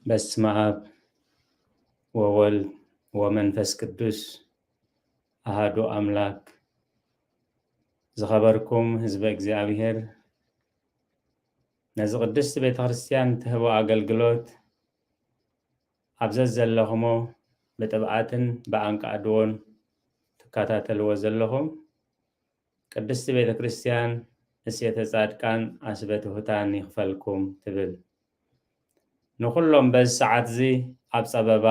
በስመ አብ ወወልድ ወመንፈስ ቅዱስ አሐዱ አምላክ። ዝኸበርኩም ህዝበ እግዚአብሔር ነዚ ቅድስቲ ቤተ ክርስቲያን ትህቦ አገልግሎት ኣብዘት ዘለኹሞ ብጥብዓትን ብኣንቃዕድዎን ትከታተልዎ ዘለኹም ቅድስቲ ቤተ ክርስቲያን እሴተ ጻድቃን ኣስበ ትሑታን ይኽፈልኩም ትብል። ንኩሎም በዚ ሰዓት እዚ ኣብ ፀበባ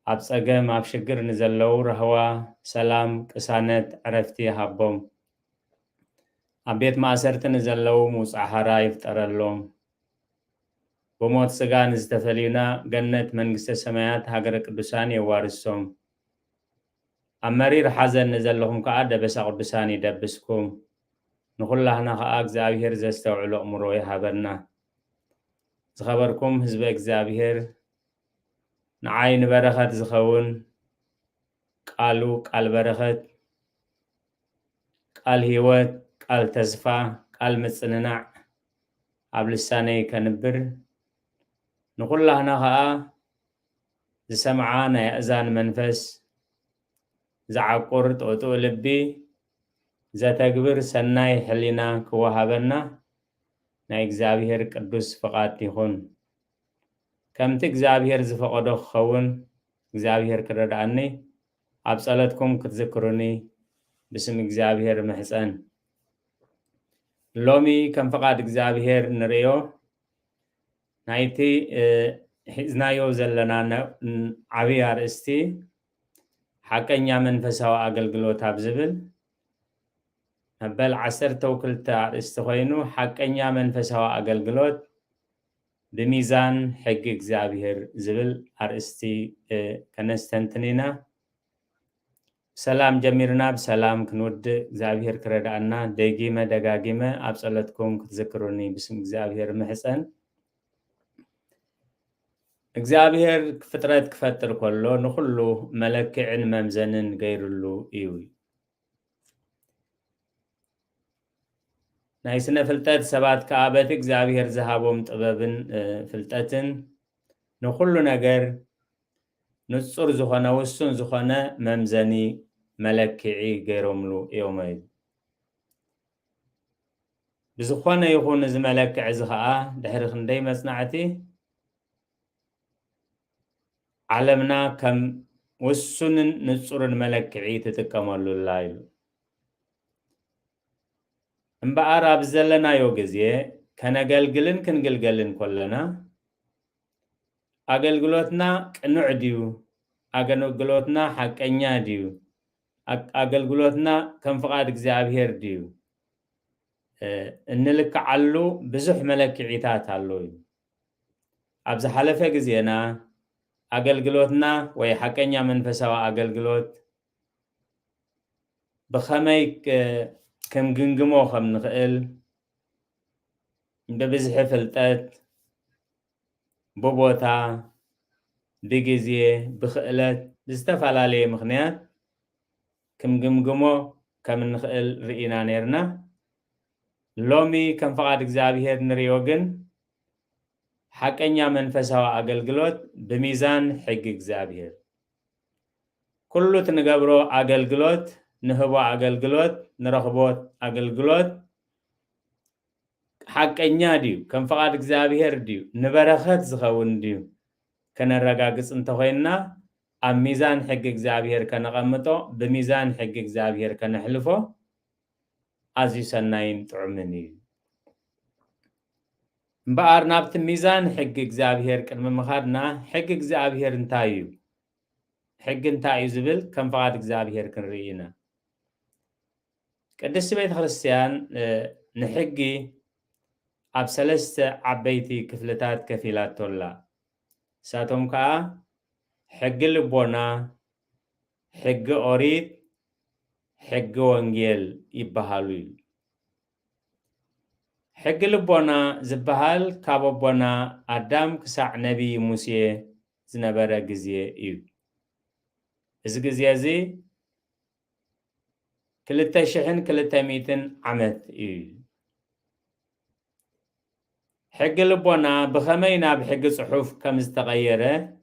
ኣብ ፀገም ኣብ ሽግር ንዘለዉ ረህዋ ሰላም ቅሳነት ዕረፍቲ ይሃቦም። ኣብ ቤት ማእሰርቲ ንዘለዉ ምውፃእ ሓራ ይፍጠረሎም። ብሞት ስጋ ንዝተፈልዩና ገነት መንግስተ ሰማያት ሃገረ ቅዱሳን የዋርሶም። ኣብ መሪር ሓዘን ንዘለኹም ከዓ ደበሳ ቅዱሳን ይደብስኩም። ንኩላህና ከዓ እግዚአብሔር ዘስተውዕሎ እምሮ ይሃበና። ዝኸበርኩም ህዝበ እግዚአብሔር ንዓይ ንበረኸት ዝኸውን ቃሉ ቃል በረኸት፣ ቃል ህይወት፣ ቃል ተስፋ፣ ቃል ምፅንናዕ ኣብ ልሳነይ ከንብር ንኩላህና ከዓ ዝሰምዓ ናይ ኣእዛን መንፈስ ዝዓቁር ጥቕጥቕ ልቢ ዘተግብር ሰናይ ሕሊና ክወሃበና ናይ እግዚአብሔር ቅዱስ ፍቃድ ይኹን። ከምቲ እግዚአብሔር ዝፈቀዶ ክኸውን እግዚአብሔር ክረዳእኒ ኣብ ጸሎትኩም ክትዝክሩኒ ብስም እግዚአብሔር ምሕፀን። ሎሚ ከም ፍቃድ እግዚአብሔር ንሪኦ ናይቲ ሒዝናዮ ዘለና ዓብይ ኣርእስቲ ሓቀኛ መንፈሳዊ ኣገልግሎት ኣብ ዝብል መበል 12 ኣርእስቲ ኮይኑ ሓቀኛ መንፈሳዊ ኣገልግሎት ብሚዛን ሕጊ እግዚአብሔር ዝብል ኣርእስቲ ከነስተንትን ኢና። ሰላም ጀሚርና ብሰላም ክንውድእ እግዚአብሔር ክረዳእና ደጊመ ደጋጊመ ኣብ ጸሎትኩም ክትዝክሩኒ ብስም እግዚአብሔር ምሕፀን። እግዚአብሔር ፍጥረት ክፈጥር ከሎ ንኩሉ መለክዕን መምዘንን ገይሩሉ እዩ። ናይ ስነ ፍልጠት ሰባት ከዓ በቲ እግዚአብሔር ዝሃቦም ጥበብን ፍልጠትን ንኩሉ ነገር ንጹር ዝኾነ ውሱን ዝኾነ መምዘኒ መለክዒ ገይሮምሉ እዮም። ብዝኾነ ይኹን እዚ መለክዕ እዚ ከዓ ድሕሪ ክንደይ መጽናዕቲ ዓለምና ከም ውሱንን ንጹርን መለክዒ ትጥቀመሉላ ኢሉ እምበኣር ኣብ ዘለናዮ ግዜ ከነገልግልን ክንግልገልን ኮለና ኣገልግሎትና ቅኑዕ ድዩ? ኣገልግሎትና ሓቀኛ ድዩ? ኣገልግሎትና ከም ፍቃድ እግዚአብሔር ድዩ? እንልክዓሉ ብዙሕ መለክዒታት ኣለዉ እዩ። ኣብ ዝሓለፈ ግዜና ኣገልግሎትና ወይ ሓቀኛ መንፈሳዊ ኣገልግሎት ብኸመይ ከም ግምግሞ ከም ንኽእል ብብዝሒ ፍልጠት ብቦታ ብግዜ ብክእለት ብዝተፈላለየ ምክንያት ክምግምግሞ ከም ንኽእል ርኢና ነርና። ሎሚ ከም ፍቃድ እግዚአብሔር ንሪኦ ግን ሓቀኛ መንፈሳዊ ኣገልግሎት ብሚዛን ሕጊ እግዚአብሔር ኩሉ ትንገብሮ ኣገልግሎት ንህቦ ኣገልግሎት ንረኽቦት ኣገልግሎት ሓቀኛ ድዩ? ከም ፍቃድ እግዚአብሔር ድዩ? ንበረኸት ዝኸውን ድዩ? ከነረጋግፅ እንተኮይንና ኣብ ሚዛን ሕጊ እግዚአብሔር ከነቐምጦ ብሚዛን ሕጊ እግዚአብሔር ከነሕልፎ ኣዝዩ ሰናይን ጥዑምን እዩ። እምበኣር ናብቲ ሚዛን ሕጊ እግዚአብሔር ቅድሚ ምኻድና ሕጊ እግዚአብሔር እንታይ እዩ? ሕጊ እንታይ እዩ ዝብል ከም ፍቃድ እግዚአብሔር ክንርኢ ኢና። ቅድስቲ ቤተ ክርስቲያን ንሕጊ ኣብ 3 ዓበይቲ ክፍልታት ከፊላቶላ። ንሳቶም ከዓ ሕጊ ልቦና፣ ሕጊ ኦሪት፣ ሕጊ ወንጌል ይበሃሉ እዩ። ሕጊ ልቦና ዝበሃል ካብ ኣቦና ኣዳም ክሳዕ ነቢይ ሙሴ ዝነበረ ግዜ እዩ። እዚ ግዜ እዚ 2200 ዓመት እዩ። حق لبونا بخمينا بحق صحف كم استغيره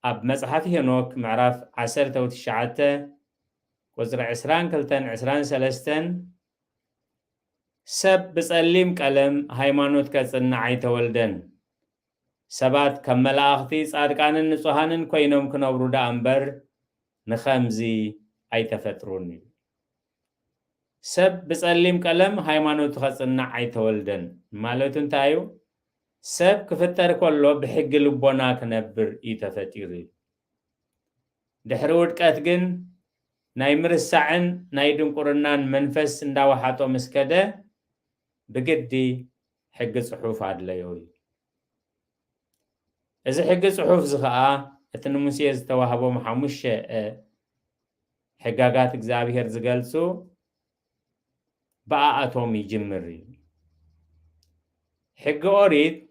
أب مصحف هنوك معرف 19 وزر 22 سب بسأليم كلام هايمانوت كسرنا عيتولدن سبات كمل أختي صادقان النصحان كوينهم كنورو دا أمبر نخمزي عيتفتروني سب بسأليم كلام هايمانوت كسرنا عيتولدن مالوتن تايو سب كفتر كله بحق لبونا كنبر يتفتيري دحرود كاتجن نايمر الساعن نايدن قرنان منفس نداو حاتو مسكده بجدي حق صحوف عدليوي إذا حق صحوف زخاء اتنموسي يزتوهبو محاموش حقاقات اكزابيهر زقالسو بقى اتومي جمري حق أوريد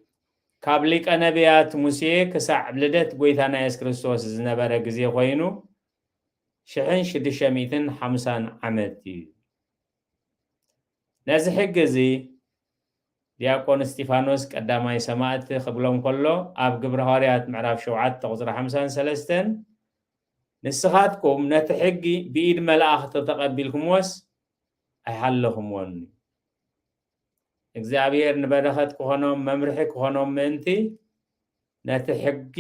كابليك أنبيات موسى كسع بلدت قويتانا يس كريستوس زنبارا قزي خوينو شحن شدشميتن 50 عمتي نازي حق زي دياقون استيفانوس قداماي سماعت خبلهم كله أب قبر هاريات معراف شوعات تغزر 53 نسخاتكم نتحقي بإيد ملاخ تتقبلكم وس أحلهم وني እግዚአብሔር ንበረኸት ከሆኖም መምርሒ ከሆኖም ምእንቲ ነቲ ሕጊ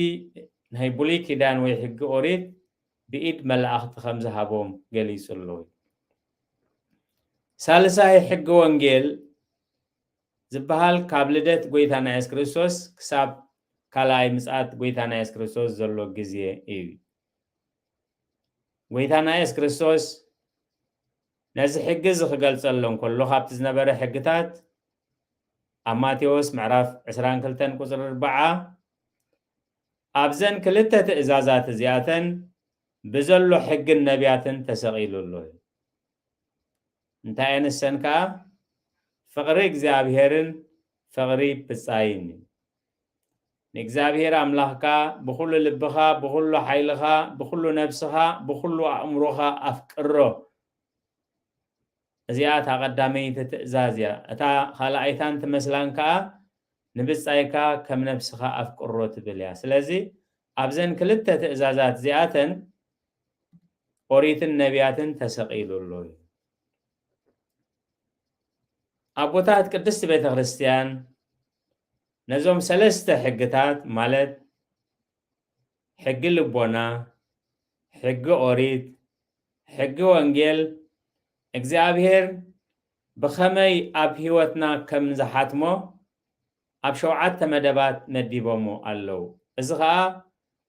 ናይ ብሉይ ኪዳን ወይ ሕጊ ኦሪት ብኢድ መላእኽቲ ከም ዝሃቦም ገሊጹ ኣሎ ሳልሳይ ሕጊ ወንጌል ዝበሃል ካብ ልደት ጎይታና ኢየሱስ ክርስቶስ ክሳብ ካልኣይ ምጽኣት ጎይታና ኢየሱስ ክርስቶስ ዘሎ ግዜ እዩ ጎይታና ኢየሱስ ክርስቶስ ነዚ ሕጊ ዝኽገልጸሎም ከሎ ካብቲ ዝነበረ ሕግታት أماتيوس معرف 22 قصر 4 أبزن كلتا تأزازات زياتن بزلو حق النبياتن تسغيلو الله انتاين السنكا فغريك زابهيرن فغريب بساين نكزابهير أملاحكا بخلو لبخا بخلو حيلخا بخلو نفسها بخلو أمرها أفكره زيات قدامي تتزازيا اتا خلايتان تمسلانكا نبصايكا كم نفسها افقروت بليا سلازي ابزن كلته تزازات زياتن اوريت النبياتن تسقيلولو ابوتات قدست بيت كريستيان نزوم ثلاثه حقتات مالت حق لبونا حق اوريت حق وانجيل እግዚአብሔር بخمي أب هيوتنا كم زحاتمو أب شوعات مدبات مديبومو اللو إزغا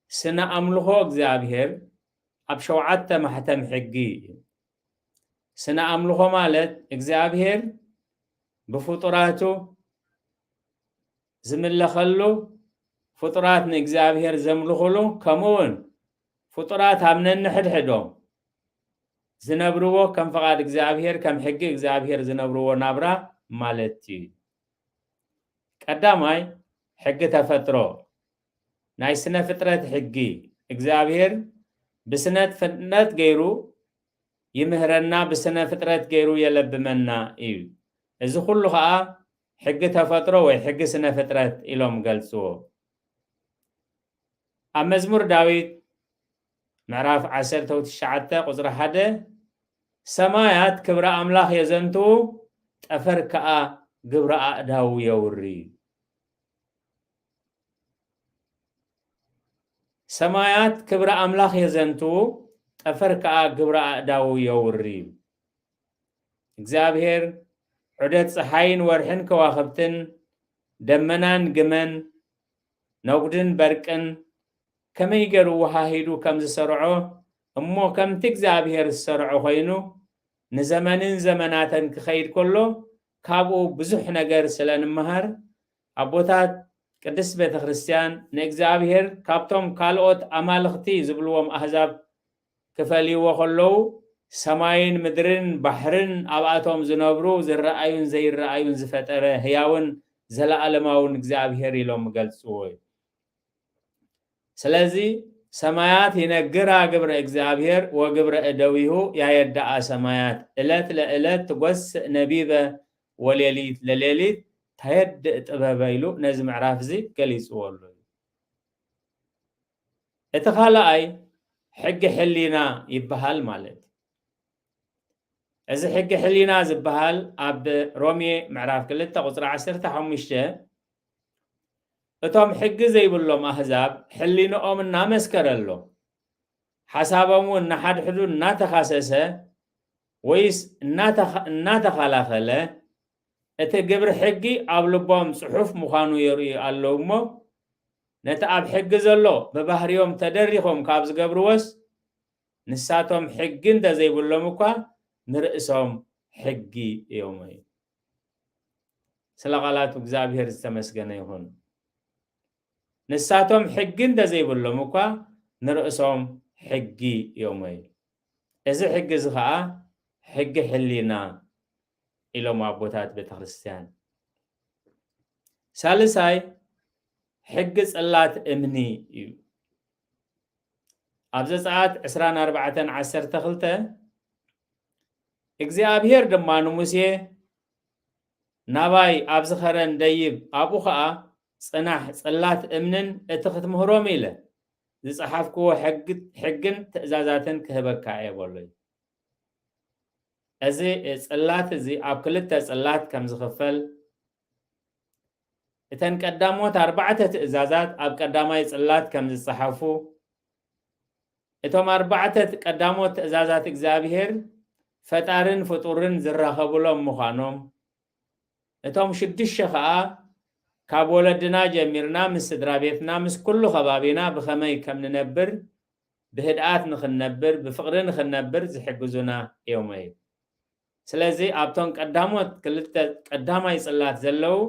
سنة أملوه እግዚአብሔር أب شوعات محتم حقي سنة أملوه مالت እግዚአብሔር بفطراتو زمن خلو فطراتنا እግዚአብሔር زملوه كمون فطرات همنا نحد حدوم زنبروه كم فقاد እግዚአብሔር كم حق እግዚአብሔር زنبروه نابرا مالتي قداماي حق تفترو ناي سنة فطرت حقي እግዚአብሔር بسنة فطرت غيرو يمهرنا بسنة فطرت غيرو يلبمنا ايو اذا كله حق تفترو وي حق سنة فطرت إلهم قلصو مزمور داويد معراف 19 قصر 1 سمايات كبر أملاخ يزنتو تفركا قبر أداو يوري سمايات كبر أملاخ يزنتو تفركا قبر أداو يوري እግዚአብሔር عدت صحاين ورحن كواخبتن دمنان قمن نوقدن بركن كما يقروا وهاهيدو كم زسرعو أمو كم تكزابهر السرعو خينو نزمانين زماناتن كخير كله كابو بزح نقر سلان مهر أبوتات قدس بيت خريستيان نكزابهر كابتوم كالوت أمالختي زبلوهم أحزاب كفالي وخلو سماين مدرن بحرن أبعاتهم زنبرو زرعيون زي الرعيون زفتره هياون زلا ألماون نكزابهر يلوم قلسوي سلازي سمايات ينقرا قبر እግዚአብሔር وقبر أدويه يدعى سمايات إلات لإلات تقوس نبيذة وليليت لليليت هيد تبابيلو نزم عراف زي قليس والله اتخالا اي حق حلينا يبهال مالت إذا حق حلينا زبهال أب رومي معراف كلتا قصرى 15 اتوم حق زي بلوم أحزاب حلينا أمنا مسكرلو حسابهم نحد حدود ناتخاسسه ويس ناتخالاخله اتقبر حقي أبلبهم صحف مخانو يري اللومو نتأب حق زلو ببهريوم تدريخهم كابز قبروس نساتهم حقين دا زي بلومكوا نرئسهم حقي يومي سلغالاتو እግዚአብሔር ዝተመስገነ ይሁን نساتهم حقين دا زي بلومكوا نرئسهم حقي يومي إذا حق زخاء حق حلينا إلو معبوتات بتخريستيان سالساي حق صلات امني ابز ساعات 24:12 እግዚአብሔር ደማኑ ሙሴ ናባይ አብዝ ኸረን ደይብ አቡኻ ጽናሕ ጽላት እምንን እትኽትምህሮም ኢለ ዝጽሓፍክዎ ሕግን ትእዛዛትን ክህበካ የበሎይ እዚ ጽላት እዚ ኣብ ክልተ ጽላት ከም ዝኽፈል እተን ቀዳሞት 4 ትእዛዛት ኣብ ቀዳማይ ጽላት ከም ዝጽሓፉ እቶም 4 ቀዳሞት ትእዛዛት እግዚአብሔር ፈጣርን ፍጡርን ዝራኸብሎም ምዃኖም እቶም 6 ከዓ ካብ ወለድና ጀሚርና ምስ ስድራ ቤትና ምስ ኩሉ ከባቢና ብኸመይ ከም ንነብር ብህድኣት ንኽነብር ብፍቕሪ ንኽነብር ዝሕግዙና እዮም እዩ ስለዚ ኣብቶም ቀዳሞት ክልተ ቀዳማይ ጽላት ዘለው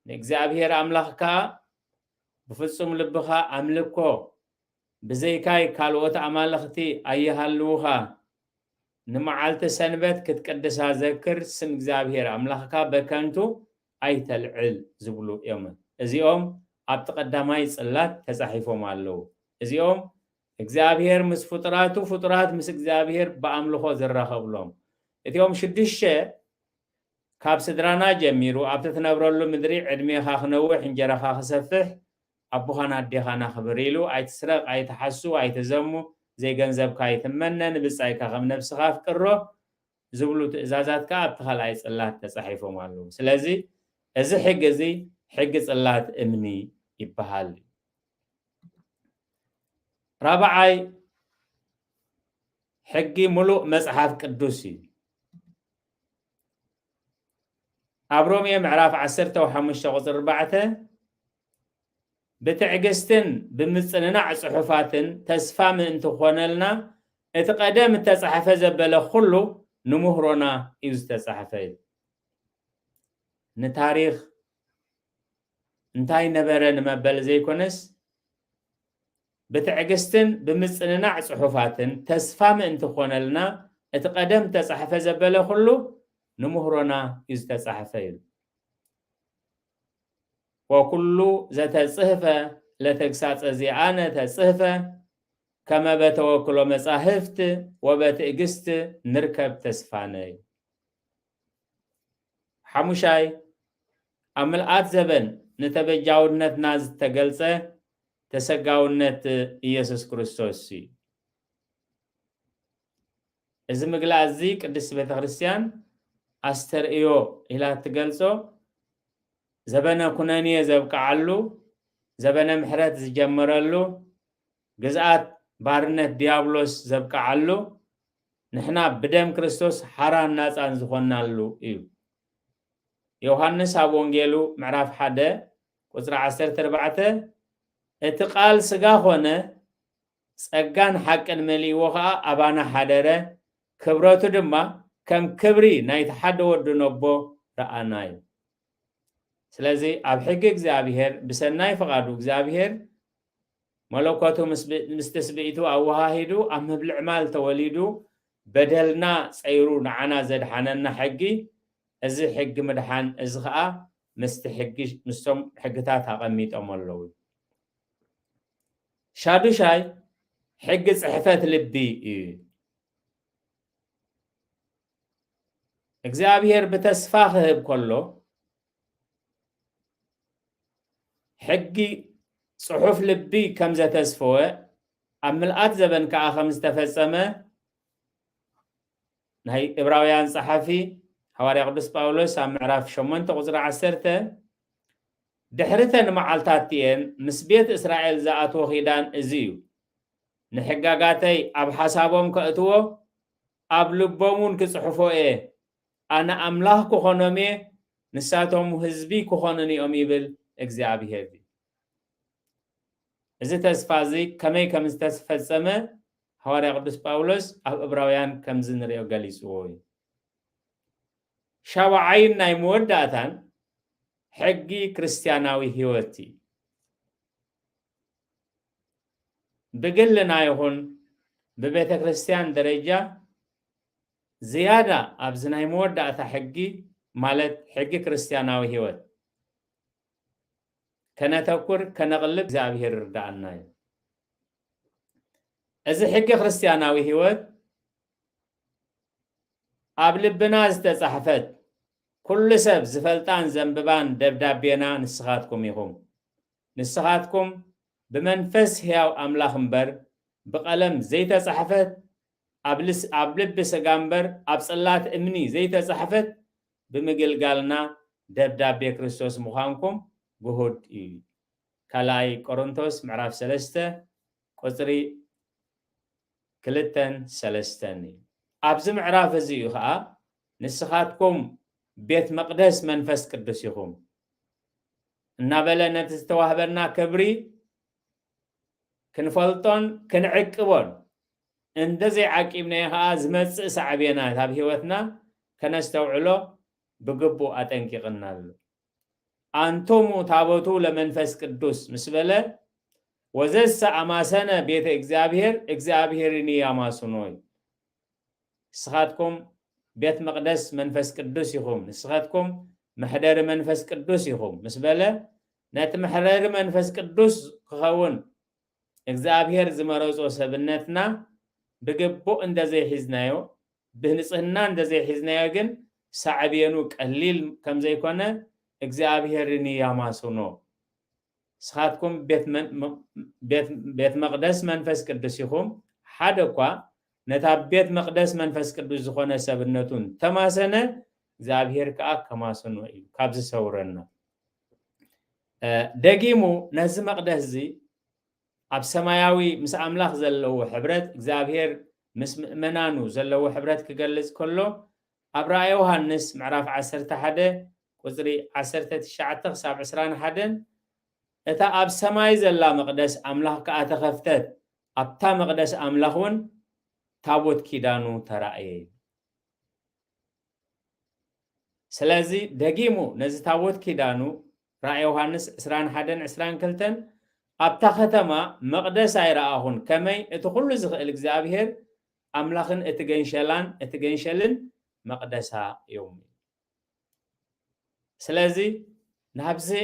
ንእግዚአብሔር ኣምላኽካ ብፍጹም ልብኻ ኣምልኮ ብዘይካይ ካልኦት ኣማልኽቲ ኣይሃልውኻ نمعالت سنبت كتقدسها ذكر سم እግዚአብሔር አምላኽካ በከንቱ አይተልዕል ዝብሉ እዮም እዚኦም ኣብ ተቀዳማይ ጽላት ተጻሒፎም ኣለው እዚኦም እግዚአብሔር ምስ ፍጡራቱ ፍጡራት ምስ እግዚአብሔር በአምልኾ ዝራኸብሎም እቲኦም 6 ካብ ስድራና ጀሚሩ ኣብ ተነብረሉ ምድሪ ዕድሜኻ ክነውሕ እንጀራኻ ክሰፍሕ ኣቦኻና ኣዴኻና ክብር ኢሉ ኣይትስረቕ ኣይትሓሱ ኣይትዘሙ زي ገንዘብ ካይትመነን ብጻይካ ከም ነፍስኻ ፍቅሮ ዝብሉ ትእዛዛትካ ኣብ ተኻልኣይ ጽላት ተጻሒፎም ኣለው ስለዚ እዚ ሕግ እዚ ሕግ ጽላት እምኒ ይበሃል ራብዓይ ሕጊ ሙሉእ መጽሓፍ ቅዱስ እዩ ኣብ ሮሜ ምዕራፍ 15 ቁጽር 4 بتعجستن بمصننع صحفاتن تسفى من تخونلنا اتقدم التصحفه زبله كله نمهرنا يز تصحفه نتاريخ انتاي نبرن مبل زي كونس بتعجستن بمصننع صحفاتن تسفى من تخونلنا اتقدم تصحفه زبله كله نمهرنا يز تصحفه وكل ذات صحفة لتكسات زيانة تصحفة كما بتوكل مصاحفت وبتأجست نركب تسفاني حموشاي عملات زبن نتبجاونت ناز تقلصة تسقاونت إيسوس كريستوس إذا مقلا زي قدس بيت خريستيان أسترئيو إلى تقلصو زبنا كنانية زبقعلو زبنا محرات زجمرلو جزءات بارنت ديابلوس زبقعلو نحنا بدم كريستوس حران ناس أنزخونالو إيو يوحنس أبونجيلو معرف حدا قصر 14 اتقال سقاخونا سقان حق الملي وخا أبانا حدره كبراتو دما كم كبري نايت حد ودو نبو رأناي ስለዚህ ኣብ ሕጊ እግዚአብሔር ብሰናይ ፈቃዱ እግዚአብሔር መለኮቱ ምስተስብኢቱ ኣዋሃሂዱ ኣብ መብልዕ ማል ተወሊዱ በደልና ፀይሩ ንዓና ዘድሓነና ሕጊ እዚ ሕጊ ምድሓን እዚ ከዓ ምስቲ ሕጊ ምስቶም ሕግታት ኣቐሚጦም ኣለው ሻዱሻይ ሕጊ ፅሕፈት ልቢ እዩ እግዚአብሔር ብተስፋ ክህብ ከሎ حجي صحف لبي كم زت تسفوه أملأت زبن كأخم استفسمه نهي إبراهيم صحفي حواري قدس باولوس عم عرف شمون تغزر عسرته دحرتن معالتاتين مسبيت إسرائيل زاعتو خيدان إزيو نحقاقاتي أب حسابهم كأتوه أب لبومون كصحفو إيه أنا أملاح كخونمي نساتهم هزبي كخونني أميبل إكزيابي هذي إذا تسفازي كمي كم استفزمه حواري قدس باولوس أب إبراهيم كم زنريو غاليسوي شاوعين ناي موداتان حقي كريستياناوي هيوتي بقلنا يهون ببيت كريستيان درجة زيادة أبزناي موداتا حقي مالت حقي كريستياناوي هيوت كنتكر كنغلب زابير ردعنا إذا حقي كريستياناوي هيوت أبلبنا استصحفت كل سب زفلتان زنببان دبدابينا نسخاتكم يهم نسخاتكم بمنفس هياو أملاخ مبر بقلم زيت صحفت أبلب سجامبر أبصلات إمني زيت صحفت بمجل قالنا دبدابي كريستوس مخانكم جهود كلاي كورنثوس معرف سلسته قصري كلتن سلستني أبز معرف زيوها نسخاتكم بيت مقدس منفس قدس يخوم النابلة نتستوهبنا كبري كنفلطون كنعقبون اندزي عقيبنا ازمص صعبينا هاب هيوتنا كنستوعلو بقبو اتنققنا انتم تابوتو لمنفس قدس مسبله وزس اماسنا بيت اغزابيهرني ياماسنوي سخاتكم بيت مقدس منفس قدس يخوم نسخاتكم محدر منفس قدس يخوم مسبله نات محرر منفس قدس كخون እግዚአብሔር ዝመረጾ ሰብነትና በገቦ እንደዚህ ሒዝናዮ በንጽህና እንደዚህ ሒዝናዮ ግን ሳዕቤኑ ቀሊል ከም ዘይኮነ እግዚአብሔርን ያማሱኖ ስኻትኩም ቤት መቅደስ መንፈስ ቅዱስ ይኹም ሓደኳ ነታ ቤት መቅደስ መንፈስ ቅዱስ ዝኾነ ሰብነቱን ተማሰነ እግዚአብሔር ከአ ከማሰኖ እዩ ካብዚ ሰውረና ደጊሙ ነዚ መቅደስ ዚ أب سماياوي مس أملاخ زلو حبرت إغزابير مس مؤمنانو زلو حبرت كجلس كله أبرا يوحنس معرف 11 قصري 19 سبع عسران حدن إتا أب سماي زلا مقدس أملاخ كأتخفتت أبتا مقدس أملاخون تابوت كيدانو ترائي سلازي دقيمو نزي تابوت كيدانو رأي يوحنس 21 كلتن أبتا ختما مقدس أيراهون كمي اتخلو زخيل إغزابير أملاخن اتغنشلن مقدسها يومي سلازي نهبزي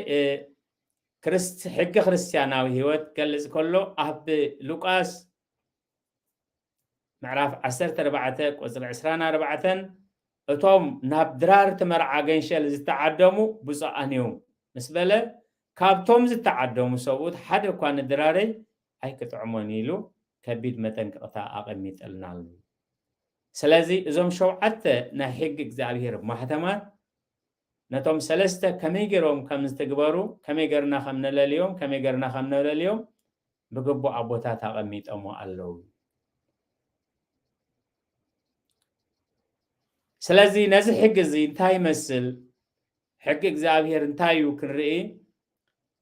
حق خريستياناوي هيوت كالز كله أهب لوقاس معرف 14 وزر 24 اتوم نهب درار تمرع غنشل زتعدمو بصانيوم مسبله كابتوم زتعدمو سوت حد كان دراري اي كتعمونيلو كبيد متن قطا اقميت النال سلازي ازوم شوعت نحق እግዚአብሔር ማህተማት ነቶም ሰለስተ ከመይገሮም ከምዝተግበሩ ከመይገርና ከምነለልዮም ከመይገርና ከምነለልዮም በገቦ አቦታት አቀሚጠሙ አለው سلازي نزي حق زي انتاي مسل حق እግዚአብሔር انتايو كنرئي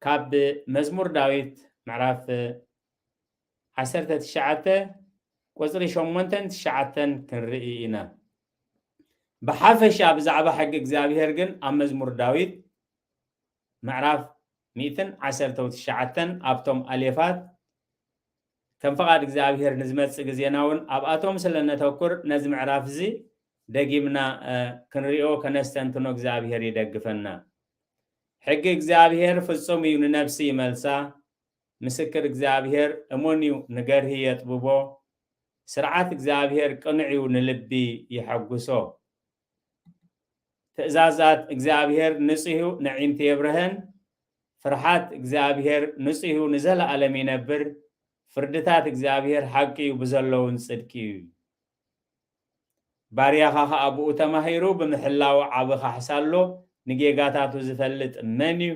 كاب مزمور داويت معرف 19 قصري شومنتن تشعتن كنرئينا بحافشا بزعبا حق እግዚአብሔር ግን ኣብ መዝሙር ዳዊት معرف 119 ኣብቶም ኣሌፋት ከም ፈቃድ እግዚአብሔር ንዝመጽእ ግዜናውን ኣብኣቶም ስለነተኩር ነዚ ምዕራፍ እዚ دقيمنا كنريو كنستنتنو እግዚአብሔር ይደግፈና ሕግ እግዚአብሔር ፍጹም እዩ ንነፍሲ መልሳ ምስክር እግዚአብሔር እሞኒው ንገርሂ የጥብቦ ስርዓት እግዚአብሔር ቅንዕዩ ንልቢ ይሐጉሶ ትእዛዛት እግዚአብሔር ንጽሑ ንዒንቲ የብርህን فرحات እግዚአብሔር ንጽሑ ንዘለዓለም ይነብር ፍርድታት እግዚአብሔር ሓቂ ብዘለውን ጽድቂ ባርያኻ አብኡ ተማሂሩ ብምሕላው ዓብኻ ሕሳሎ ንጌጋታቱ ዝፈልጥ መን እዩ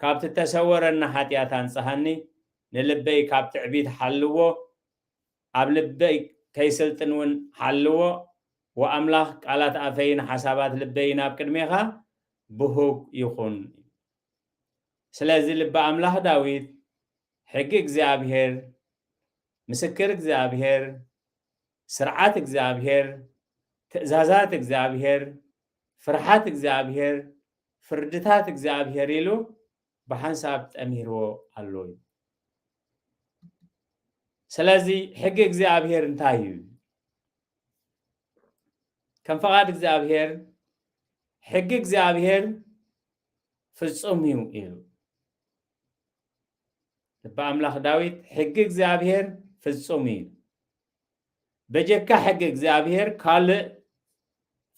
ካብቲ ተሰወረና ሓጢአት አንጽሐኒ ንልበይ ካብ ትዕቢት ሓልዎ ኣብ ልበይ ከይስልጥንውን ሓልዎ ወአምላኽ ቃላት አፈይን ሓሳባት ልበይ ናብ ቅድሜኻ ብሁግ ይኹን ስለዚ ልበ አምላኽ ዳዊት ሕጊ እግዚአብሔር ምስክር እግዚአብሔር ስርዓት እግዚአብሔር ትእዛዛት እግዚአብሔር ፍርሃት እግዚአብሔር ፍርድታት እግዚአብሔር ኢሉ በሐንሳብ ጠሚርዎ አሎ ስለዚ ሕጊ እግዚአብሔር እንታይ እዩ ከም ፈቃድ እግዚአብሔር ሕጊ እግዚአብሔር ፍጹም እዩ ኢሉ ልበ አምላኽ ዳዊት ሕጊ እግዚአብሔር ፍጹም እዩ በጀካ ሕጊ እግዚአብሔር ካልእ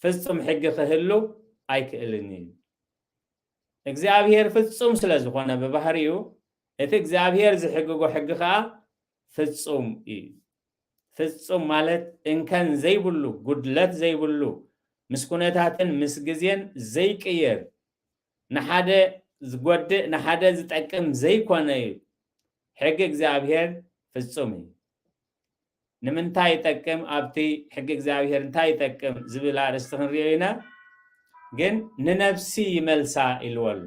ፍጹም ሕጊ ክህሉ ኣይክእልን እዩ እግዚአብሔር ፍጹም ስለ ዝኾነ በባህሪኡ እቲ እግዚአብሔር ዝሕግጎ ሕጊ ከዓ ፍጹም እዩ ፍጹም ማለት እንከን ዘይብሉ ጉድለት ዘይብሉ ምስ ኩነታትን ምስ ግዜን ዘይቅየር ንሓደ ዝጎድእ ንሓደ ዝጠቅም ዘይኮነ እዩ ሕጊ እግዚአብሔር ፍጹም እዩ ንምንታይ ይጠቅም ኣብቲ ሕጊ እግዚአብሔር እንታይ ይጠቅም ዝብል ኣርእስቲ ክንሪኦ ኢና ግን ንነፍሲ ይመልሳ ኢልዎ ኣሎ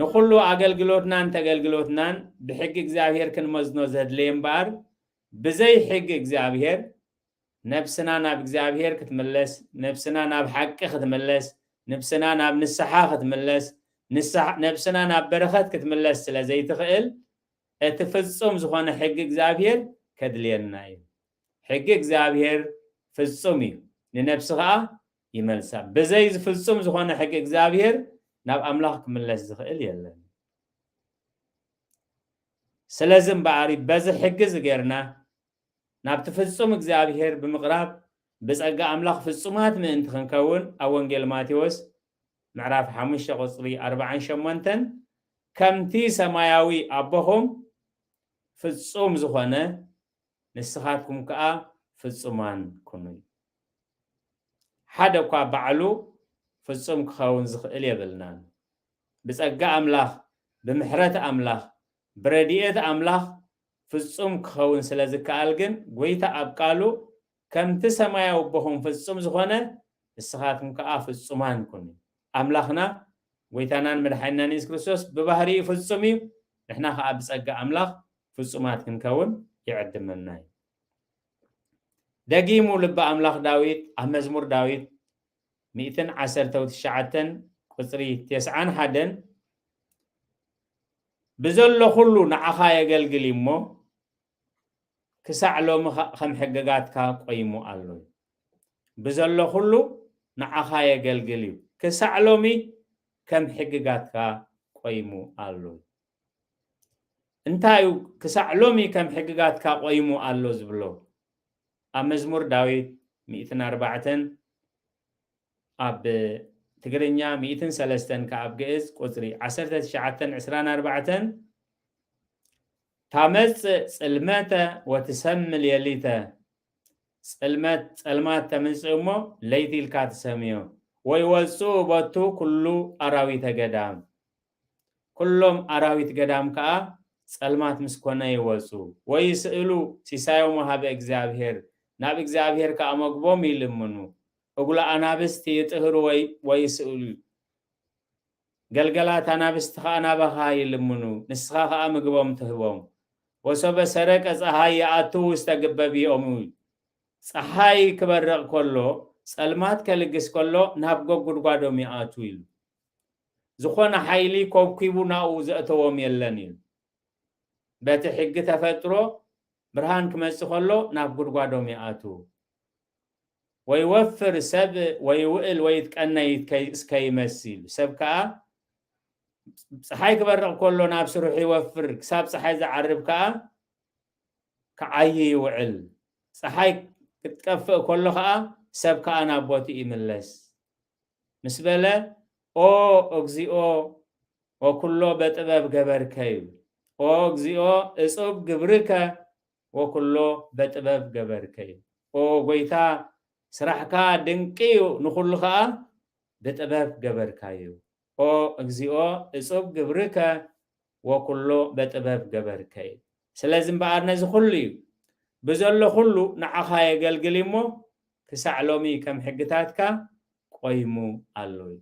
ንኩሉ ኣገልግሎትናን ተገልግሎትናን ብሕጊ እግዚአብሔር ክንመዝኖ ዘድልየ እምበኣር ብዘይ ሕጊ እግዚአብሔር ነፍስና ናብ እግዚአብሔር ክትምለስ ነፍስና ናብ ሓቂ ክትምለስ ነፍስና ናብ ንስሓ ክትምለስ ነፍስና ናብ በረኸት ክትምለስ ስለ ዘይትኽእል እቲ ፍጹም ዝኾነ ሕጊ እግዚአብሔር ከድልየና እዩ ሕጊ እግዚአብሔር ፍጹም እዩ ንነፍሲ ከዓ ይመልሳ ብዘይ ፍጹም ዝኾነ ሕጊ እግዚአብሔር ናብ ኣምላኽ ክምለስ ዝኽእል የለን ስለዚ እምበኣር በዚ ሕጊ ዝገርና ናብቲ ፍጹም እግዚአብሔር ብምቕራብ ብጸጋ ኣምላኽ ፍጹማት ምእንቲ ክንከውን ኣብ ወንጌል ማቴዎስ ምዕራፍ 5 ቁጽሪ 48 ከምቲ ሰማያዊ ኣቦኹም ፍጹም ዝኾነ ንስኻትኩም ከዓ ፍጹማን ኩኑ ሓደ እኳ ባዕሉ ፍጹም ክኸውን ዝኽእል የብልናን ብጸጋ ኣምላኽ ብምሕረት ኣምላኽ ብረድኤት ኣምላኽ ፍጹም ክኸውን ስለ ዝከኣል ግን ጎይታ ኣብ ቃሉ ከምቲ ሰማያዊ ኣቦኹም ፍጹም ዝኾነ ንስኻትኩም ከዓ ፍጹማን ኩኑ ኣምላኽና ጎይታናን መድሓኒናን ኢየሱስ ክርስቶስ ብባህሪኡ ፍጹም እዩ ንሕና ከዓ ብጸጋ ኣምላኽ ፍጹማት ክንከውን ይዕድመና እዩ ደጊሙ ልበ ኣምላኽ ዳዊት ኣብ መዝሙር ዳዊት 119 ቁጽሪ 91 ብዘሎ ኩሉ ንዓኻ የገልግል እሞ ክሳዕ ሎሚ ከም ሕግጋትካ ቆይሙ ኣሎ ብዘሎ ኩሉ ንዓኻ የገልግል እዩ ክሳዕ ሎሚ ከም ሕግጋትካ ቆይሙ ኣሎ እንታይ ክሳዕ ሎሚ ከም ሕግጋትካ ቆይሙ ኣሎ ዝብሎ ኣብ መዝሙር ዳዊት 104 ኣብ ትግርኛ 103 ከኣብ ግዕዝ ቁጽሪ 1924 ታመጽእ ጽልመተ ወትሰምል የሊተ ጸልማት ተምጽእ እሞ ለይቲ ኢልካ ትሰምዮ ወይወፅኡ ቦቱ ኩሉ ኣራዊተ ገዳም ኩሎም ኣራዊት ገዳም ከዓ ጸልማት ምስ ኮነ ይወፁ ወይስእሉ ሲሳዮም ወሃበ እግዚአብሔር ናብ እግዚአብሔር ከዓ መግቦም ይልምኑ እጉላ ኣናብስቲ ይጥህሩ ወይስእሉ ገልገላት ኣናብስቲ ከዓ ናባኻ ይልምኑ ንስኻ ከዓ ምግቦም ትህቦም ወሰበ ሰረቀ ፀሓይ ይኣትው ውስተ ግበቢኦም ፀሓይ ክበርቕ ከሎ ጸልማት ከልግስ ከሎ ናብ ጎግ ጉድጓዶም ይኣቱ ኢሉ ዝኾነ ሓይሊ ኮብኪቡ ናብኡ ዘእተዎም የለን ኢሉ በቲ ሕጊ ተፈጥሮ ብርሃን ክመጽእ ከሎ ናብ ጉድጓዶም ይኣቱ ወይወፍር ሰብ ወይውእል ወይትቀነይ እስከይመስል ሰብ ከዓ ፀሓይ ክበርቕ ከሎ ናብ ስሩሕ ይወፍር ክሳብ ፀሓይ ዝዓርብ ከዓ ከዓይ ይውዕል ፀሓይ ክትቀፍእ ከሎ ከዓ ሰብ ከዓ ናብ ቦቱ ይምለስ ምስ በለ ኦ እግዚኦ وكله بطبب جبركي او እግዚኦ እጹብ ግብርከ وكله بطبب جبركي او ጎይታ ስራሕካ ድንቂ ንኹሉ ኸዓ بطبب جبركايو او እግዚኦ እጹብ ግብርከ وكله بطبب جبركي ስለዚህ በአር ነዚ ሁሉ بزل ሁሉ ንዓኻ የገልግል እሞ ክሳዕ ሎሚ ከም ሕግታትካ ቆይሙ አሎይ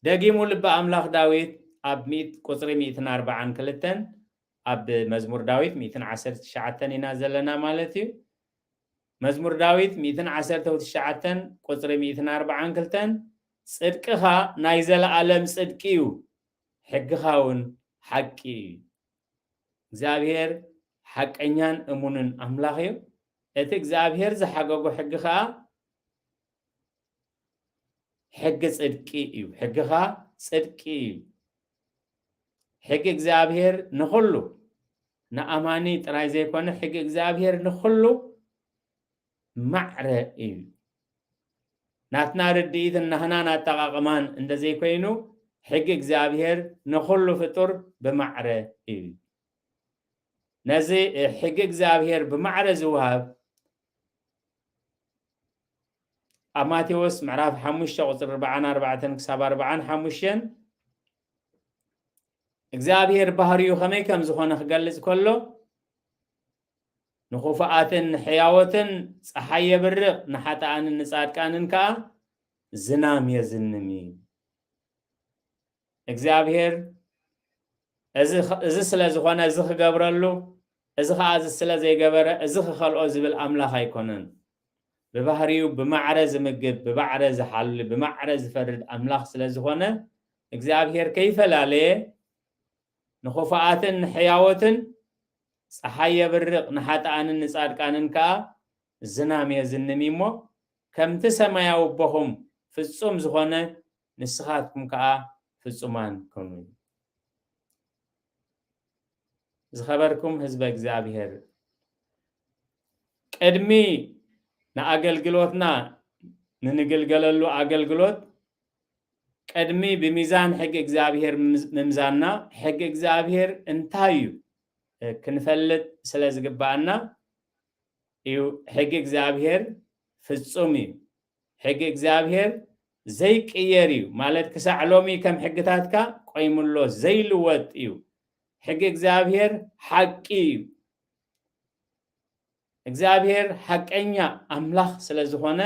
ደጊሙ ልበ አምላኽ ዳዊት ኣብ ቁፅሪ 142 ኣብ መዝሙር ዳዊት 119 ኢና ዘለና ማለት እዩ መዝሙር ዳዊት 119 ቁፅሪ 142 ጽድቅኻ ናይ ዘለዓለም ጽድቂ እዩ ሕግኻ እውን ሓቂ እዩ እግዚአብሔር حقኛን እሙንን አምላኽ እዩ እቲ እግዚአብሔር ዝሓገጎ ሕግ ኸዓ ሕግ ጽድቂ እዩ ሕግኻ ጽድቂ እዩ ሕግ እግዚአብሔር ንኹሉ ንኣማኒ ጥራይ ዘይኮነ ሕግ እግዚአብሔር ንኹሉ ማዕረ እዩ ናትና ርድኢት ናህና ናጠቃቅማን እንደዘይ ኮይኑ ሕግ እግዚአብሔር ንኹሉ ፍጡር ብማዕረ እዩ نزي حق እግዚአብሔር بمعرى زوهاب أماتيوس معراف حموشة قصر 44 كساب 45 እግዚአብሔር ባህሪዩ ከመይ ከም ዝኾነ ክገልጽ ከሎ ንኹፋኣትን ሕያወትን ፀሓይ የብርቕ ንሓጣንን ንጻድቃንን ከዓ ዝናም የዝንሚ እግዚአብሔር እዚ ስለ ዝኾነ እዚ ክገብረሉ እዚ ከዓ ስለ ዘይገበረ እዚ ክኸልኦ ዝብል ኣምላኽ ኣይኮነን ብባህሪዩ ብማዕረ ዝምግብ ብባዕረ ዝሓልል ብማዕረ ዝፈርድ ኣምላኽ ስለ ዝኾነ እግዚአብሔር ከይፈላለየ ንኹፋኣትን ሕያወትን ፀሓይ የብርቕ ንሓጣንን ንጻድቃንን ከዓ ዝናም የዝንሚ እሞ ከምቲ ሰማያዊ ቦኹም ፍጹም ዝኾነ ንስኻትኩም ከዓ ፍጹማን ኮኑ ዝኸበርኩም ህዝበ እግዚአብሔር ቅድሚ ንኣገልግሎትና ንንግልገለሉ ኣገልግሎት ቅድሚ ብሚዛን ሕግ እግዚአብሔር ምምዛና ሕግ እግዚአብሔር እንታይ እዩ ክንፈልጥ ስለ ዝግባአና እዩ ሕግ እግዚአብሔር ፍጹም እዩ ሕግ እግዚአብሔር ዘይቅየር እዩ ማለት ክሳዕ ሎሚ ከም ሕግታትካ ቆይሙሎ ዘይልወጥ እዩ ሕግ እግዚአብሔር ሓቂ እዩ እግዚአብሔር ሓቀኛ ኣምላኽ ስለ ዝኾነ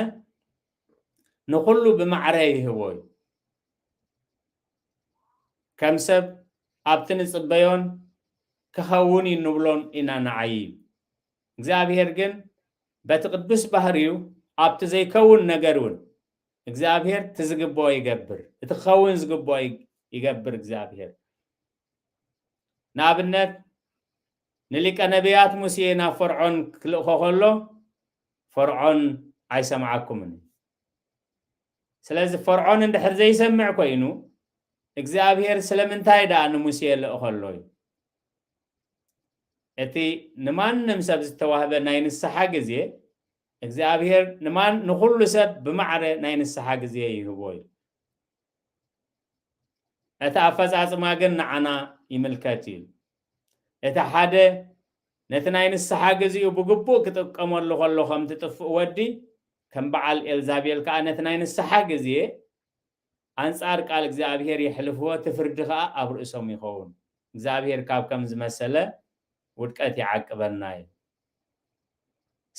ንኹሉ ብማዕረ ይህቦ እዩ ከም ሰብ ኣብቲ ንጽበዮን ክኸውን ይንብሎን ኢና ንዓይ እግዚአብሔር ግን በቲ ቅዱስ ባህሪዩ ኣብቲ ዘይከውን ነገር እውን እግዚአብሔር ትዝግብኦ ይገብር እቲ ክኸውን ዝግብኦ ይገብር እግዚአብሔር ንኣብነት ንሊቀ ነቢያት ሙሴ ናብ ፈርዖን ክልእኾ ከሎ ፈርዖን ኣይሰምዓኩምን ስለዚ ፈርዖን እንድሕር ዘይሰምዕ ኮይኑ እግዚአብሔር ስለምንታይ ደኣ ንሙሴ ልእኸሎ እዩ እቲ ንማንም ሰብ ዝተዋህበ ናይ ንስሓ ግዜ እግዚአብሔር ንኹሉ ሰብ ብማዕረ ናይ ንስሓ ግዜ ይህቦ እዩ እቲ ኣፈጻጽማ ግን ንዓና ይምልከት እዩ እቲ ሓደ ነቲ ናይ ንስሓ ግዜኡ ብግቡእ ክጥቀመሉ ከሎ ከም ትጥፍእ ወዲ ከም በዓል ኤልዛቤል ከዓ ነቲ ናይ ንስሓ ግዜ አንጻር ቃል እግዚአብሔር ይሕልፍዎ ትፍርዲ ከዓ ኣብ ርእሶም ይኸውን እግዚአብሔር ካብ ከም ዝመሰለ ውድቀት ይዓቅበና እዩ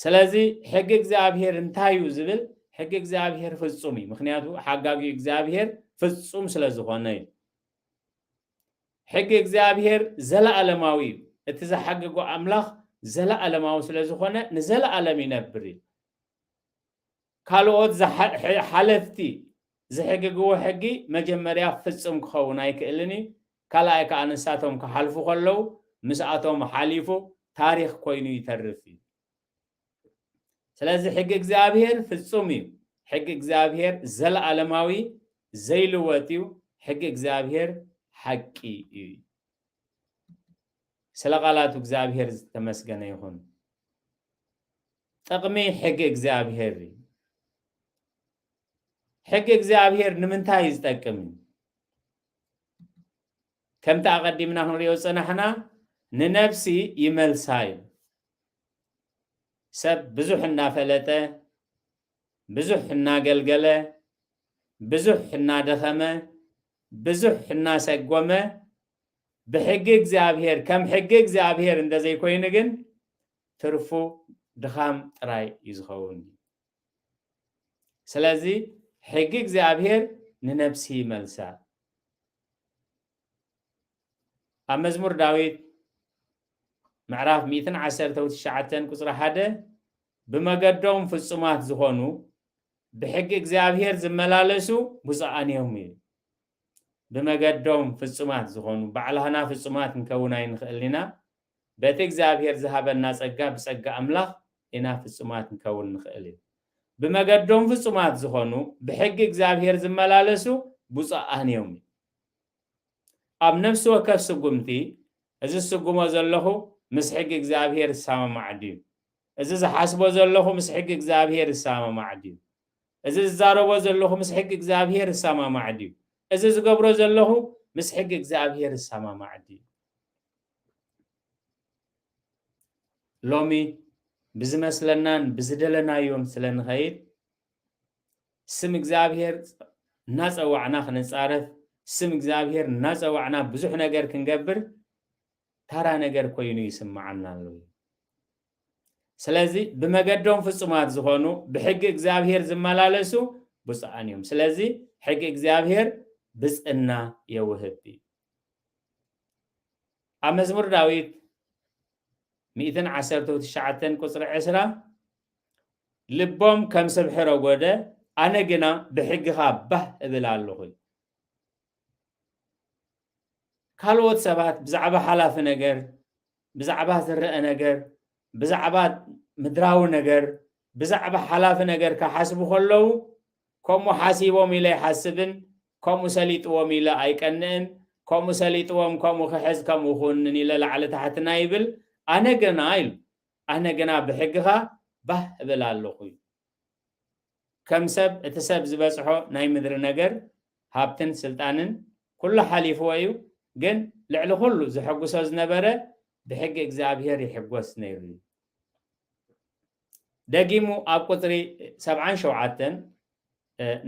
ስለዚ ሕጊ እግዚአብሔር እንታይ እዩ ዝብል ሕጊ እግዚአብሔር ፍጹም እዩ ምክንያቱ ሓጋጊ እግዚአብሔር ፍጹም ስለ ዝኾነ እዩ ሕጊ እግዚአብሔር ዘለዓለማዊ እዩ እቲ ዝሓገጎ ኣምላኽ ዘለዓለማዊ ስለ ዝኾነ ንዘለዓለም ይነብር እዩ ካልኦት ሓለፍቲ ዝሕግግዎ ሕጊ መጀመርያ ፍጹም ክኸውን ኣይክእልን እዩ ካልኣይ ከዓ ንሳቶም ክሓልፉ ከለዉ ምስኣቶም ሓሊፉ ታሪክ ኮይኑ ይተርፍ እዩ ስለዚ ሕጊ እግዚአብሔር ፍጹም እዩ ሕጊ እግዚአብሔር ዘለዓለማዊ ዘይልወጥ እዩ ሕጊ እግዚአብሔር ሓቂ እዩ ስለ ቃላቱ እግዚአብሔር ዝተመስገነ ይኹን ጥቕሚ ሕጊ እግዚአብሔር እዩ ሕጊ እግዚአብሔር ንምንታይ ይጠቅም كم تقدمنا نريو صنحنا ننفسي يملساي سب بزحنا فلته بزحنا قلقله بزحنا دخمه بزحنا سقومه بحقق زابهير كم حقق زابهير اند زي كوينغن ترفو دخام راي يزخون سلازي حقق زابهير ننفسي ملسا مزمور داويد معراف 119 قصر حدا بمقدوم فصمات زخونو بحق እግዚአብሔር ዝመላለሱ ብፁዓን እዮም بمقدوم فصمات زخونو بعلهنا فصمات نكون አይንክእልና በቲ እግዚአብሔር ዝሃበና ጸጋ በጸጋ አምላክ ኢና ፍጹማት ንከውን ንክእል بمقدوم ፍጹማት ዝኮኑ بحق እግዚአብሔር ዝመላለሱ ብፁዓን እዮም ኣብ ነፍሱ ወከፍ ስጉምቲ እዚ ስጉሞ ዘለኹ ምስ ሕጊ እግዚአብሔር ዝሰማማዕ ድዩ እዚ ዝሓስቦ ዘለኹ ምስ ሕጊ እግዚአብሔር ዝሰማማዕ ድዩ እዚ ዝዛረቦ ዘለኹ ምስ ሕጊ እግዚአብሔር ዝሰማማዕ ድዩ እዚ ዝገብሮ ዘለኹ ምስ ሕጊ እግዚአብሔር ዝሰማማዕ ድዩ ሎሚ ብዝመስለናን ብዝደለናዮም ስለንኸይድ ስም እግዚአብሔር እናፀዋዕና ክንፃረፍ ስም እግዚአብሔር እናፀዋዕና ብዙሕ ነገር ክንገብር ታራ ነገር ኮይኑ ይስማዓና ኣሎ ስለዚህ በመገዶም ፍጹማት ዝሆኑ በሕግ እግዚአብሔር ዝመላለሱ ብፁዓን እዮም ስለዚህ ሕግ እግዚአብሔር ብጽና የውህብ ኣብ መዝሙር ዳዊት 119 ቁጽሪ 10 ልቦም ከም ሰብሒ ረጎደ ኣነ ግና ብሕግኻ ባህ እብል ኣለኹ ካልኦት ሰባት ብዛዕባ ሓላፊ ነገር ብዛዕባ ዝረአ ነገር ብዛዕባ ምድራዊ ነገር ብዛዕባ ሓላፊ ነገር ከሓስቡ ከለው ከምኡ ሓሲቦም ኢለ ይሓስብን ከምኡ ሰሊጥዎም ኢለ ኣይቀንዕን ከምኡ ሰሊጥዎም ከምኡ ክሕዝ ከምኡ ኩንን ኢለ ላዕሊ ታሕትና ይብል ኣነ ግና ኢሉ ኣነ ግና ብሕግኻ ባህ እብል ኣለኹ ከም ሰብ እቲ ሰብ ዝበፅሖ ናይ ምድሪ ነገር ሃብትን ስልጣንን ኩሉ ሓሊፍዎ እዩ ግን ልዕሊ ኩሉ ዝሕጉሶ ዝነበረ ብሕጊ እግዚአብሔር ይሕጎስ ነይሩ ደጊሙ ኣብ ቁጥሪ 77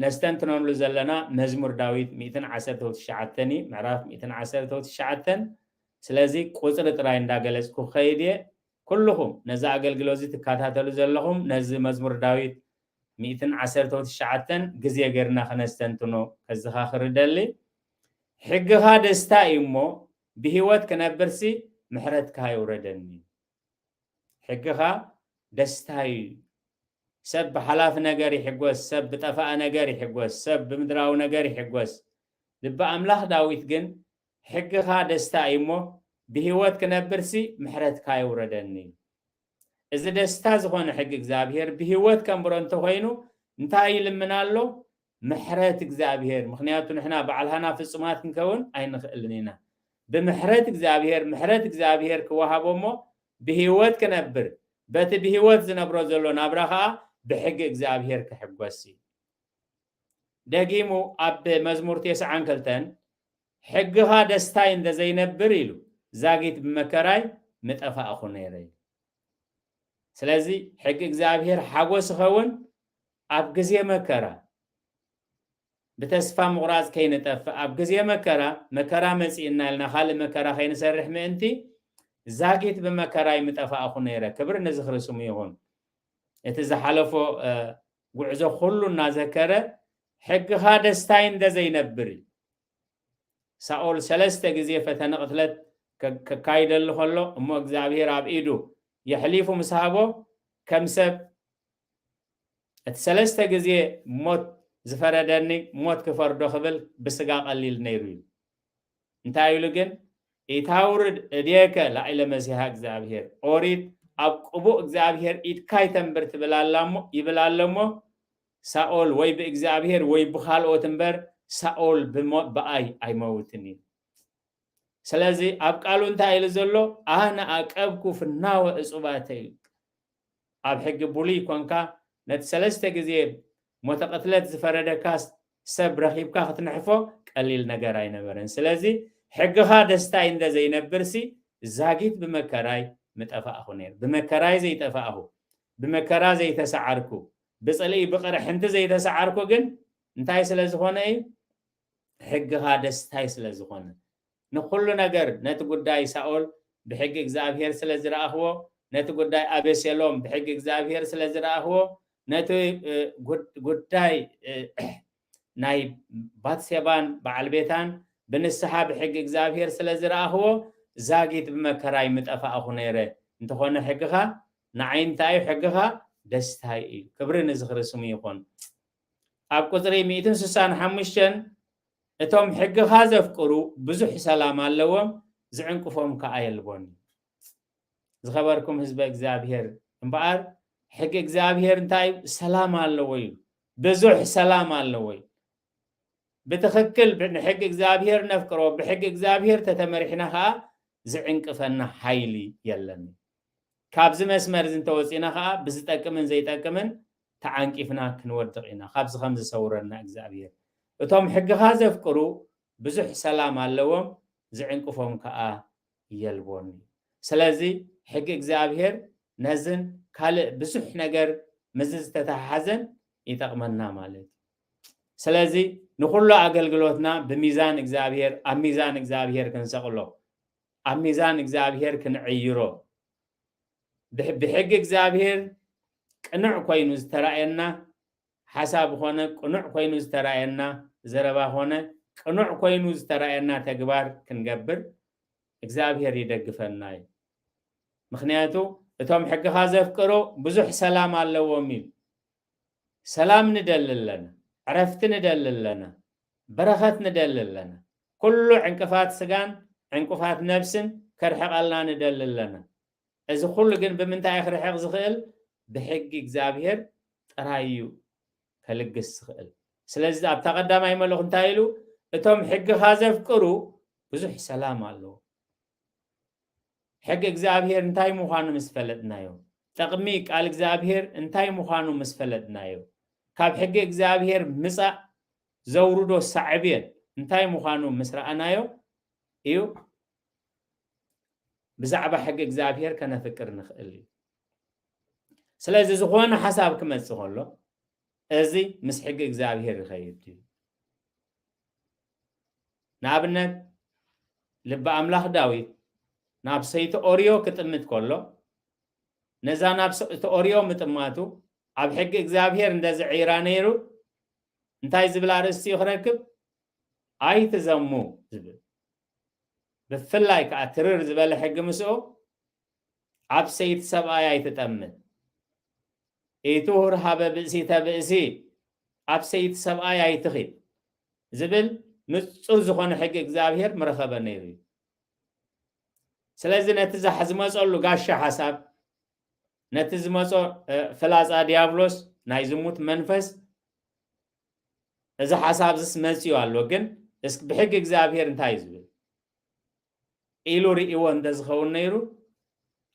ነስተንትነሉ ዘለና መዝሙር ዳዊት 119 ምዕራፍ 119 ስለዚህ ቁጥሪ ጥራይ እንዳገለጽኩ ኸይድ ኩልኩም ነዛ አገልግሎት ትካታተሉ ዘለኹም ነዚ መዝሙር ዳዊት 119 ግዜ ገርና ከነስተንትኖ ከዘኻኽር ደሊ ሕግኻ ደስታ እሞ ብህይወት ከነበርሲ ምሕረትካ ይውረደኒ ሕግኻ ደስታ ሰብ በሐላፍ ነገር ይሕጎስ ሰብ በጠፋ ነገር ይሕጎስ ሰብ በምድራው ነገር ይሕጎስ ልበ አምላክ ዳዊት ግን ሕግኻ ደስታ እሞ ብህይወት ከነበርሲ ምሕረትካ ይውረደኒ እዚ ደስታ ዝኾነ ሕግ እግዚአብሔር ብህይወት ከምብሮ እንተኮይኑ እንታይ ይልምናሎ ምሕረት እግዚአብሔር ምክንያቱ ንሕና በዓልሃና ፍጹማት ክንከውን ኣይንኽእልኒና ብምሕረት እግዚአብሔር ክወሃቦሞ ብህይወት ክነብር በቲ ብህይወት ዝነብሮ ዘሎ ናብራኻ ብሕጊ እግዚአብሔር ክሕጎስ ደጊሙ ኣብ መዝሙር 92 ሕግኻ ደስታይ እንደዘይነብር ኢሉ ዛጊት ብመከራይ ምጠፋእኹ ነይረ ስለዚ ሕጊ እግዚአብሔር ሓጎስ ኸውን ኣብ ግዜ መከራ بتسفى مغراز كين تف أبجزية مكرا مسئنا لنا خال مكرا خين سرح منتي زاقيت بمكراي متفا أخونيرا كبر نزخر سميهون اتزحلفو وعزو خلو نازكرا حق هذا ستاين دا زينبري سأول سلسة جزية فتنقتلت كايد اللي خلو أمو اكزابير عب إيدو يحليفو مسحابو كم سب السلسة جزية موت زفردني موت كفردو خبل بسقا قليل نيروي انتا يلوغن ايتاورد اديك لا إلا مسيح اكزابير اوريد اب قبو اكزابير ايت كاي تنبر يبلالمو ساول وي باكزابير وي بخال اوتنبر ساول بأي اي موتني سلازي اب قالو انتا يلزلو انا اقبكو فناو اصوباتي اب حق بولي كونكا نتسلسته جزيه متقتلت زفردكاس سب رخيبكا ختنحفو قليل نجار اي نبرن سلازي حقها دستاي إن زي نبرسي زاجيت بمكراي متأفأ خنير بمكراي زي تفأه بمكرا زي تسعركو بصلي بقرح انت زي تسعركو جن انتاي سلازخونه اي حقها دستاي سلازخونه نخلو نجر نتقداي ساول بحق እግዚአብሔር ስለዝራአህዎ ነትጉዳይ አቤሴሎም بحق እግዚአብሔር ስለዝራአህዎ ነቱ ጉዳይ ናይ ባትሴባን በዓልቤታን በንስሐ بحق እግዚአብሔር ስለዝራአህዎ ዛጊት በመከራይ ምጠፋአኹ ነይረ እንተኾነ ሕግኻ نعينتاي حقها دستاي كبرن زخر سمي يكون أقصري 165 اتم حقها زفقرو بزح سلام اللوم زعنقفهم كايلبون زخبركم حزب እግዚአብሔር እንባር حق እግዚአብሔር እንታይ ሰላም አለወይ بزح سلام አለወይ بتخكل بحق እግዚአብሔር ነፍቅሮ بحق እግዚአብሔር ተተመሪሕናኻ زعنقفنا حيلي يلني كابز مسمر زين توصينا خا بزتقمن زيتقمن تعانقفنا كنودقينا خابز خمس سورنا እግዚአብሔር እቶም ሕግኻ ዘፍቅሩ ብዙሕ ሰላም ኣለዎም ዝዕንቅፎም ከዓ የልቦን ስለዚ ሕግ እግዚአብሔር ነዝን ካልእ ብዙሕ ነገር ምዝዝ ተተሓዘን ይጠቅመና ማለት ስለዚ ንኹሉ አገልግሎትና በሚዛን እግዚአብሔር አሚዛን እግዚአብሔር ክንሰቅሎ አሚዛን እግዚአብሔር ክንዕይሮ بحق እግዚአብሔር ቅኑዕ ኮይኑ ዝተራየና حساب ሆነ ቅኑዕ ኮይኑ ዝተራየና ዘረባ ሆነ ቅኑዕ ኮይኑ ዝተራየና ተግባር ክንገብር እግዚአብሔር ይደግፈና ምክንያቱ እቶም ሕግኻ ዘፍቅሩ ብዙሕ ሰላም ኣለዎም ኢሉ ሰላም ንደልለና ዕረፍት ንደልለና በረኸት ንደልለና ኩሉ ዕንቅፋት ስጋን ዕንቅፋት ነፍስን ከርሕቀልና ንደልለና إذا كل جن بمنتهى آخر حق زخيل بحق إجزابير ترايو كلجس زخيل سلزة بتقدم أي ملوك نتايلو اتهم حق خازف كرو بزح سلام الله حق إجزابير نتاي مخانو مسفلتنا يوم تقميك على إجزابير نتاي مخانو مسفلتنا يوم كاب حق إجزابير مسا زورودو صعبين نتاي مخانو مسرعنا يوم بزعبة حق እግዚአብሔር ከነፍቅር ንኽእል ስለዚህ ዝኾነ حساب ክመጽእ ከሎ እዚ ምስ ሕግ እግዚአብሔር ይኸይድ ንኣብነት ልበ ኣምላኽ ዳዊት ናብ ሰይቲ ኦርዮ ክጥምት ከሎ ነዛ ናብ ሰይቲ ኦርዮ ምጥማቱ ኣብ ሕግ እግዚአብሔር እንደዚ ዒራ ነይሩ እንታይ ዝብል ኣርእስቲ ይኽረክብ ኣይትዘሙ ዝብል بفلاي كأترر زبالة حق مسؤ عب سيد سبعة يتتأمن إيتوهر هابا بئسي تبئسي عب سيد سبعة يتخيل زبل نتصور زخون حق إجزابير مرخبا نيري سلازي نتزا حزماز أولو قاشا حساب نتزماز فلازا ديابلوس نايزموت منفس إذا حساب زس مسيو اللوغن اسك بحق إجزابير انتاي زبل إيلو رئيو اندزخون نيرو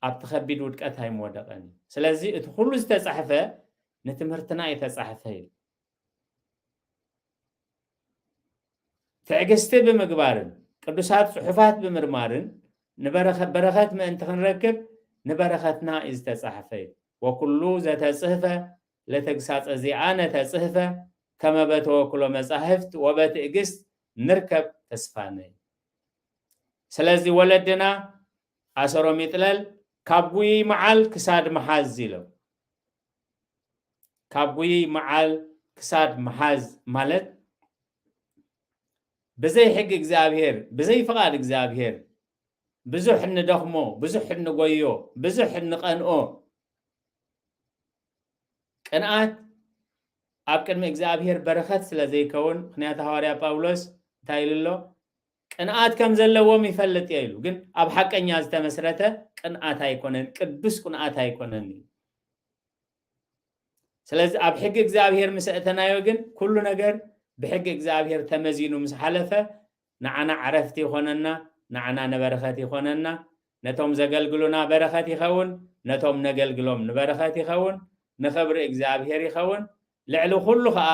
أبتخبيد ودكات هاي مودقاني سلازي اتخلو زتسحفة نتمرتنا يتسحفة تعقستي بمقبارن قدوسات صحفات بمرمارن برخات ما انت نركب نبرختنا إز تسحفة وكلو ذات صحفة لتقسات أزيعانة تصحفة كما بتوكلو مصحفت وبتقست نركب تسفاني سلازي ولدنا أسرو متلل كابوي معال كساد محاز زيلو كابوي معال كساد محاز مالت بزي حق إجزابير بزي فقاد إجزابير بزوح ندخمو بزوح نقويو بزوح نقنقو قناعات أبكن إجزابير برخت سلازي كون خنيات هواريا باولوس تايللو قناعات كم زلوم يفلط يايلو ግን ኣብ ሐቀኛ ዝተመስረተ ቅንዓት ኣይኮነን ቅዱስ ቅንዓት ኣይኮነን ስለዚህ ኣብ ሕግ እግዚአብሔር ምስእተናዮ ግን ኩሉ ነገር بحق እግዚአብሔር ተመዚኑ ምስ ሓለፈ ንዓና ዓረፍቲ ይኾነና ንዓና ነበረኸት ይኾነና ነቶም ዘገልግሉና በረኸት ይኸውን ነቶም ነገልግሎም ንበረኸት ይኸውን ንኽብሪ እግዚአብሔር ይኸውን ልዕሊ ኩሉ ከዓ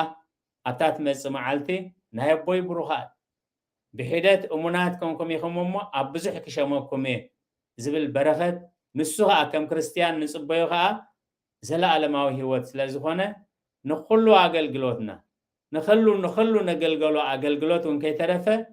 ኣታት መጽ መዓልቲ ናይ ኣቦይ ብሩኻት بحدت أمونات كونكم يخممو أبزح كشموكم زبل برخت نسوها كم كريستيان نصبيوها زلا علماوي هوت لازخونه نخلو أقلقلوتنا نخلو نقلقلو أقلقلوت ونكي ترفه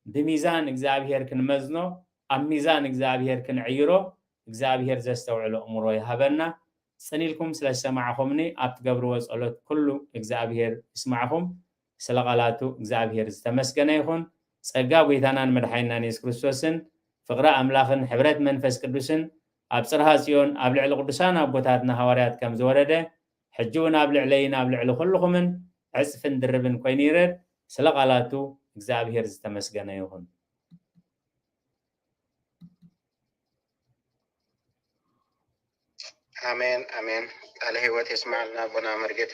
بميزان إجزابير كنمزنو أم ميزان إجزابير كنعيرو إجزابير زستوعلو أمورو يهبنا سنيلكم سلسمعكمني أبتقبروا وصلت كله إجزابير اسمعهم سلقالاتو إجزابير استمسكنا يخون سأقا ويتانان مدحينا نيس كريستوسن فقراء أملاخن حبرات منفس قدوسن أبصرها سيون أبلع القدسان أبوتاتنا هواريات كم زوردة حجون أبلع لينا أبلع لخلقهم عزفن دربن كوينيرد سلقالاتو إجزابير استمسكنا يخون آمين آمين على هو تسمعنا بنا مرقتا